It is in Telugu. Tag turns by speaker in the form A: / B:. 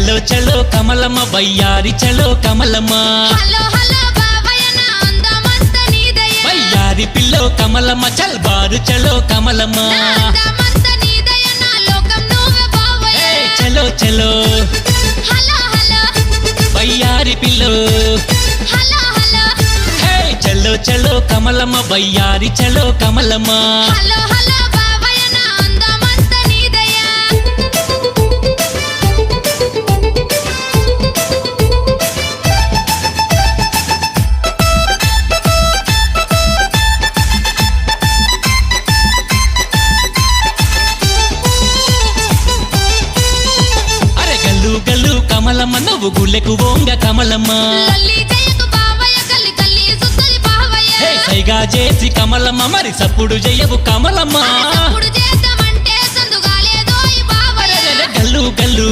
A: చలో చలో కమలమ్మ వయ్యారి చలో కమలమ్మ
B: హలో హలో బాబాయ్ నా అందమంత నీదయ్యా
A: వయ్యారి పిల్లో కమలమ్మ చల్బారు చలో కమలమ్మ
B: నా అందమంత నీదయ్యా నా లోకం నువ్వే బాబాయ్
A: చలో చలో
B: హలో హలో
A: వయ్యారి పిల్లో
B: హలో హలో
A: చలో చలో కమలమ్మ వయ్యారి చలో కమలమ్మ
B: హలో హలో బాబాయ్ నా అందమంత నీదయ్యా
A: అరే గల్లు గల్లు కమలమ్మ నువ్వు గుళ్ళెకు ఓంగ కమలమ్మ
B: లల్లి జయకు బాబాయ్ కల్లి కల్లి సుత్తలి బాబాయ్
A: సైగా చేసి కమలమ్మ మరి సప్పుడు జయవు కమలమ్మ
B: అప్పుడు చేద్దామంటే సందుగా లేదో ఈ బాబాయ్
A: గల్లు గల్లు